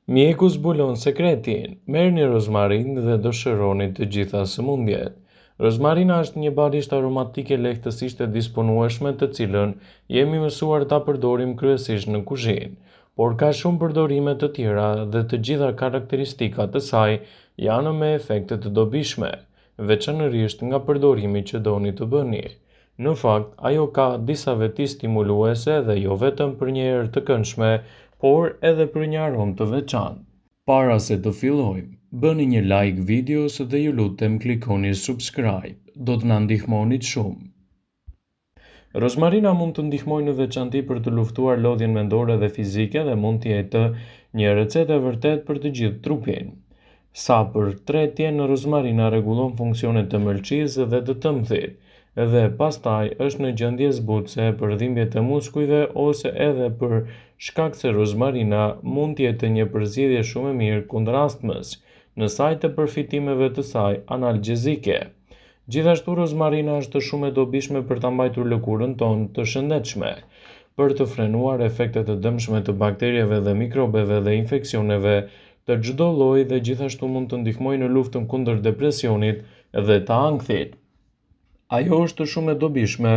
Mjeku zbulon sekretin, merrni rozmarin dhe dëshironi të gjitha sëmundjet. Rozmarina është një barishtë aromatike lehtësisht e disponueshme të cilën jemi mësuar ta përdorim kryesisht në kuzhinë, por ka shumë përdorime të tjera dhe të gjitha karakteristikat e saj janë me efekte të dobishme, veçanërisht nga përdorimi që doni të bëni. Në fakt, ajo ka disa veti stimuluese dhe jo vetëm për një erë të këndshme, por edhe për një aromë të veçantë. Para se të fillojmë, bëni një like videos dhe ju lutem klikoni subscribe, do të na ndihmonit shumë. Rozmarina mund të ndihmojë në veçanti për të luftuar lodhjen mendore dhe fizike dhe mund të jetë një recetë e vërtetë për të gjithë trupin. Sa për tretjen, rozmarina rregullon funksionet e mëlçisë dhe të tëmbëthit, dhe pastaj është në gjendje zbutëse për dhimbjet e muskujve ose edhe për shkak se rozmarina mund të jetë një përzgjedhje shumë e mirë kundër astmës, në sajt e përfitimeve të saj analgjezike. Gjithashtu rozmarina është shumë e dobishme për ta mbajtur lëkurën tonë të shëndetshme, për të frenuar efektet e dëmshme të bakterieve dhe mikrobeve dhe infeksioneve të çdo lloji dhe gjithashtu mund të ndihmojë në luftën kundër depresionit dhe të ankthit. Ajo është shumë e dobishme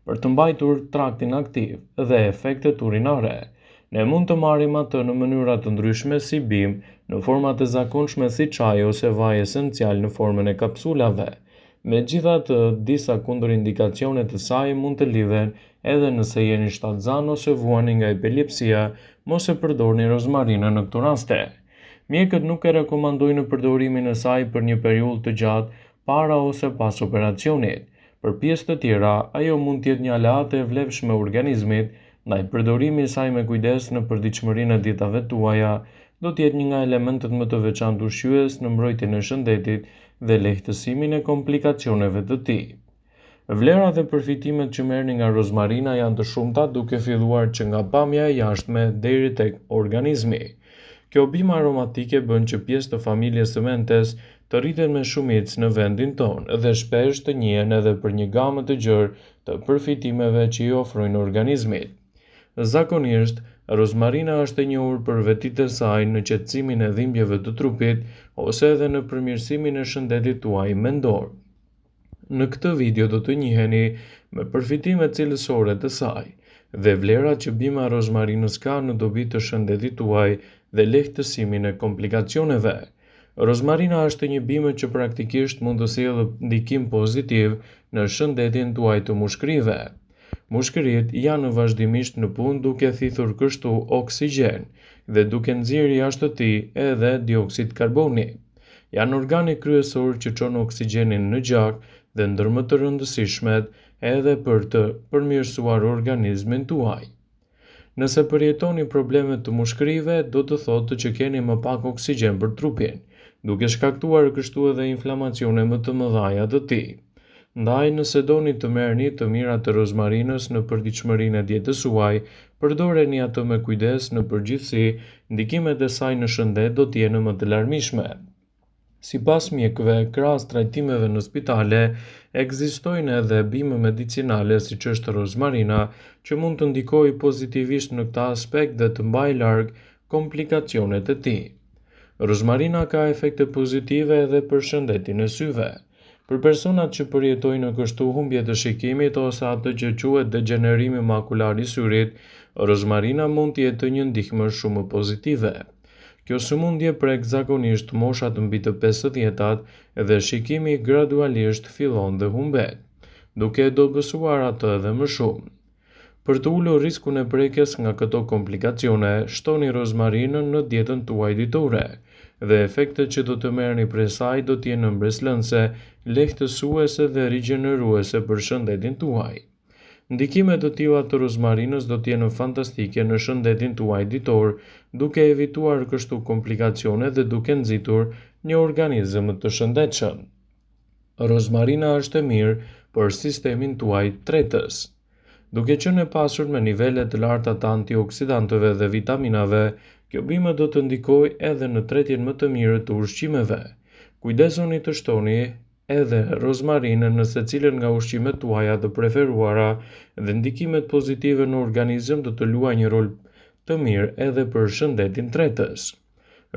për të mbajtur traktin aktiv dhe efektet urinare. Ne mund të marrim atë në mënyra të ndryshme si bimë, në forma të zakonshme si çaj ose vaj esencial në formën e kapsulave. Megjithatë, disa kundërindikacione të saj mund të lidhen edhe nëse jeni shtatzan ose vuani nga epilepsia, mos e përdorni rozmarinën në këto raste. Mjekët nuk e rekomandojnë përdorimin e saj për një periudhë të gjatë para ose pas operacionit. Për pjesë të tjera, ajo mund të jetë një aleate e vlefshme organizmit, ndaj përdorimi i saj me kujdes në përditshmërinë e dietave tuaja do të jetë një nga elementet më të veçantë ushqyes në mbrojtjen e shëndetit dhe lehtësimin e komplikacioneve të tij. Vlerat dhe përfitimet që merrni nga rozmarina janë të shumta, duke filluar që nga pamja e jashtme deri tek organizmi. Kjo bimë aromatike bën që pjesë të familjes së mentes të rriten me shumicë në vendin tonë dhe shpesh të njihen edhe për një gamë të gjerë të përfitimeve që i ofrojnë organizmit. Zakonisht, rozmarina është e njohur për vetitë e saj në qetësimin e dhimbjeve të trupit ose edhe në përmirësimin e shëndetit tuaj mendor. Në këtë video do të njiheni me përfitimet cilësore të saj dhe vlerat që bima e rozmarinës ka në dobi të shëndetit tuaj dhe lehtësimin e komplikacioneve. Rozmarina është një bimë që praktikisht mund të sjellë ndikim pozitiv në shëndetin tuaj të mushkërive. Mushkëritë janë vazhdimisht në punë duke thithur kështu oksigjen dhe duke nxjerrë jashtë të tij edhe dioksid karboni. Janë organi kryesor që çon oksigjenin në gjak dhe ndër më të rëndësishmet edhe për të përmirësuar organizmin tuaj. Nëse përjetoni probleme të mushkërive, do të thotë që keni më pak oksigjen për trupin, duke shkaktuar kështu edhe inflamacione më të mëdha të tij. Ndaj, nëse doni të merrni të mirat të rozmarinës në përditshmërinë e dietës suaj, përdoreni atë me kujdes, në përgjithësi, ndikimet e saj në shëndet do të jenë më të larmishme. Sipas mjekëve, krahas trajtimeve në spitale, ekzistojnë edhe bimë medicinale siç është rozmarina, që mund të ndikojë pozitivisht në këtë aspekt dhe të mbajë larg komplikacionet e tij. Rozmarina ka efekte pozitive edhe për shëndetin e syve. Për personat që përjetojnë kështu humbje të shikimit ose atë që quhet degenerimi makular i syrit, rozmarina mund të jetë një ndihmë shumë pozitive. Kjo sëmundje prek zakonisht moshat mbi të 50-tat dhe shikimi gradualisht fillon dhe humbet, duke e dobësuar atë edhe më shumë. Për të ulur riskun e prekjes nga këto komplikacione, shtoni rozmarinën në dietën tuaj ditore, dhe efektet që do të merrni prej saj do të jenë mbreslënse, lehtësuese dhe rigjeneruese për shëndetin tuaj. Ndikimet të tilla të rozmarinës do të jenë fantastike në shëndetin tuaj ditor, duke evituar kështu komplikacione dhe duke nxitur një organizëm të shëndetshëm. Rozmarina është e mirë për sistemin tuaj tretës. Duke qenë e pasur me nivele të larta të antioksidantëve dhe vitaminave, kjo bimë do të ndikojë edhe në tretjen më të mirë të ushqimeve. Kujdesuni të shtoni edhe rozmarinën në secilën nga ushqimet tuaja të preferuara dhe ndikimet pozitive në organizëm do të luajë një rol të mirë edhe për shëndetin tretës.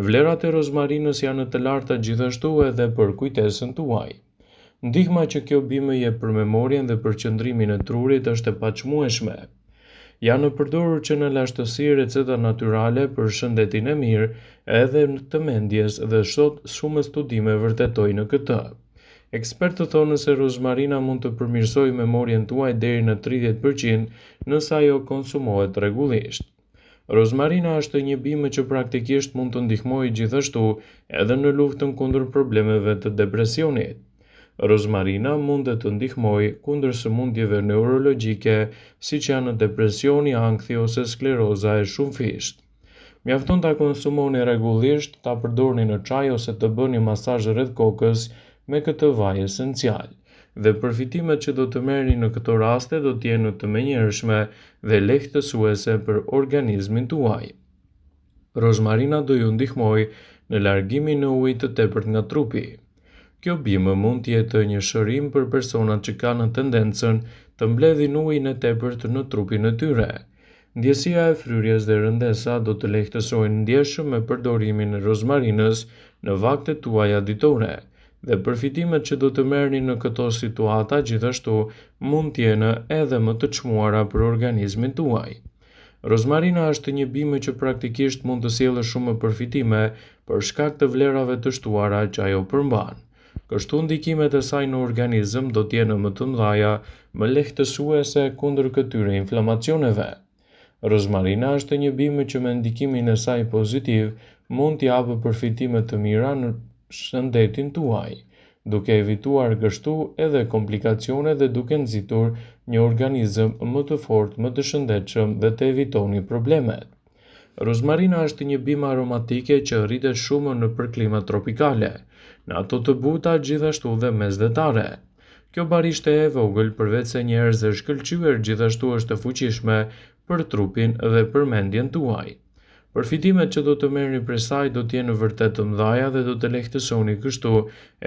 Vlerat e rozmarinës janë të larta gjithashtu edhe për kujtesën tuaj. Ndihma që kjo bime jep për memorien dhe për qëndrimin e trurit është e paçmueshme. Janë përdorur që në lashtësi receta natyrale për shëndetin e mirë edhe në të mendjes dhe sot shumë studime vërtetojnë këtë. Ekspertët thonë se rozmarina mund të përmirësojë memorien tuaj deri në 30% nëse ajo konsumohet rregullisht. Rozmarina është një bime që praktikisht mund të ndihmojë gjithashtu edhe në luftën kundër problemeve të depresionit. Rozmarina mund të ndihmojë kundër sëmundjeve neurologjike, siç janë depresioni, ankthi ose skleroza e shumëfisht. Mjafton ta konsumoni rregullisht, ta përdorni në çaj ose të bëni masazh rreth kokës me këtë vaj esencial. Dhe përfitimet që do të merrni në këto raste do të jenë të menjëhershme dhe lehtësuese për organizmin tuaj. Rozmarina do ju ndihmojë në largimin e ujit të tepërt nga trupi. Kjo bime mund të jetë një shërim për personat që kanë tendencën të mbledhin ujin e tepërt në trupin e tyre. Ndjesia e fryrjes dhe rëndesa do të lehtësojnë ndjeshëm me përdorimin e rozmarinës në vaktet tuaja ditore, dhe përfitimet që do të merrni në këto situata gjithashtu mund të jenë edhe më të çmuara për organizmin tuaj. Rozmarina është një bime që praktikisht mund të sjellë shumë përfitime për shkak të vlerave të shtuara që ajo përmban. Kështu ndikimet e saj në organizëm do të jenë më të mëdha, më lehtësuese kundër këtyre inflamacioneve. Rozmarina është një bime që me ndikimin e saj pozitiv mund të japë përfitime të mira në shëndetin tuaj, duke evituar kështu edhe komplikacione dhe duke nxitur një organizëm më të fortë, më të shëndetshëm dhe të evitoni problemet. Rozmarina është një bimë aromatike që rritet shumë nëpër klima tropikale, në ato të buta gjithashtu dhe mesdhetare. Kjo barishte e vogël përveç se njerëz e shkëlqyer gjithashtu është e fuqishme për trupin dhe për mendjen tuaj. Përfitimet që do të merrni prej saj do të jenë vërtet të mëdha dhe do të lehtësoni kështu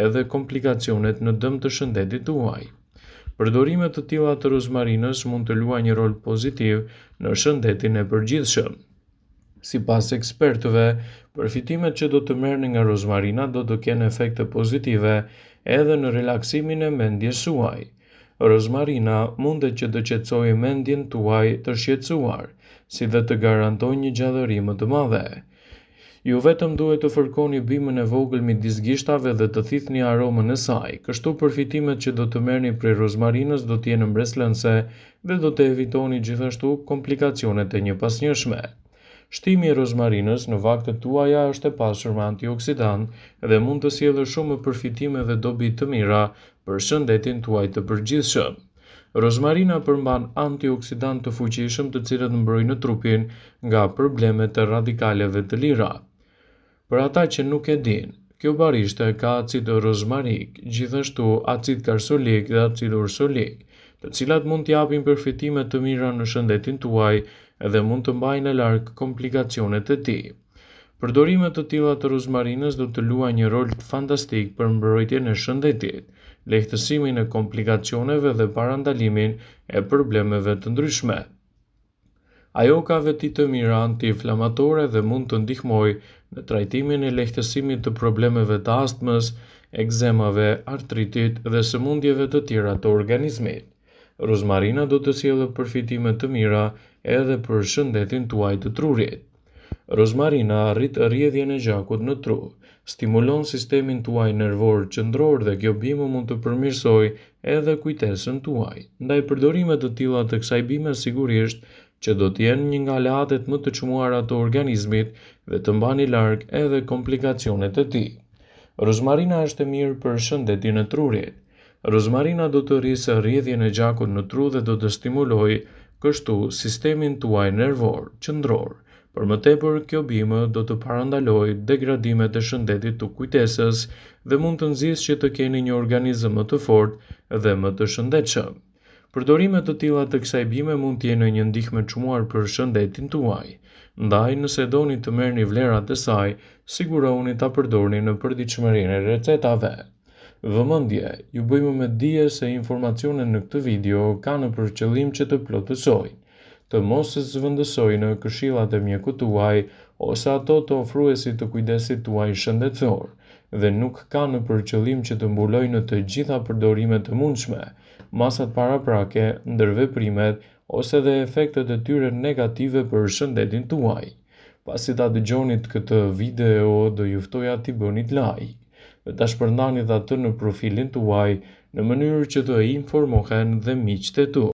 edhe komplikacionet në dëm të shëndetit tuaj. Përdorimet të tilla të rozmarinës mund të luajnë një rol pozitiv në shëndetin e përgjithshëm. Sipas ekspertëve, përfitimet që do të merrni nga rozmarina do të kenë efekte pozitive edhe në relaksimin e mendjes suaj. Rozmarina mundet që të qetësojë mendjen tuaj të shqetësuar, si dhe të garantojë një gjallëri më të madhe. Ju vetëm duhet të fërkoni bimën e vogël midis gishtave dhe të thithni aromën e saj. Kështu përfitimet që do të merrni prej rozmarinës do të jenë mbreslënse dhe do të evitoni gjithashtu komplikacionet e njëpasnjëshme. Shtimi i rozmarinës në vaktet tuaja është e pasur me antioksidant dhe mund të sjellë shumë përfitime dhe dobi të mira për shëndetin tuaj të përgjithshëm. Rozmarina përmban antioksidant të fuqishëm të cilët mbrojnë trupin nga problemet e radikaleve të lira. Për ata që nuk e dinë, kjo barishte ka acid rozmarik, gjithashtu acid karsolik dhe acid ursolik, të cilat mund të japin përfitime të mira në shëndetin tuaj dhe mund të mbajnë larg komplikacionet e tij. Përdorimet të tilla të rozmarinës do të luajnë një rol fantastik për mbrojtjen e shëndetit, lehtësimin e komplikacioneve dhe parandalimin e problemeve të ndryshme. Ajo ka veti të mira antiinflamatore dhe mund të ndihmojë në trajtimin e lehtësimit të problemeve të astmës, ekzemave, artritit dhe sëmundjeve të tjera të organizmit. Rozmarina do të sjellë përfitime të mira edhe për shëndetin tuaj të trurit. Rozmarina arrit rrjedhjen e gjakut në tru, stimulon sistemin tuaj nervor qendror dhe kjo bimë mund të përmirësojë edhe kujtesën tuaj. Ndaj përdorimet të tilla të kësaj bime sigurisht që do të jenë një nga aleatet më të çmuara të organizmit dhe të mbani larg edhe komplikacionet e tij. Rozmarina është e mirë për shëndetin e trurit. Rozmarina do të rrisë rrjedhjen e gjakut në tru dhe do të stimulojë kështu sistemin tuaj nervor qendror. Për më tepër, kjo bime do të parandalojë degradimet e shëndetit të kujtesës dhe mund të nxjisë që të keni një organizëm më të fortë dhe më të shëndetshëm. Përdorimet të tilla të kësaj bime mund të jenë një ndihmë e çmuar për shëndetin tuaj. Ndaj, nëse doni të merrni vlerat e saj, sigurohuni ta përdorni në përditshmërinë e recetave. Vëmendje, ju bëjmë me dije se informacionet në këtë video kanë për qëllim që të plotësojnë, të mos e zëvendësojnë këshillat e mjekut tuaj ose ato të ofruesit të kujdesit tuaj shëndetësor, dhe nuk ka në përqëllim që të mbulojë në të gjitha përdorimet e mundshme, masat paraprake, ndërveprimet ose dhe efektet e tyre negative për shëndetin tuaj. Pasi ta dëgjonit këtë video, do ju ftoja t'i bënit like dhe ta shpërndanit atë në profilin tuaj në mënyrë që të informohen dhe miqtë e tu.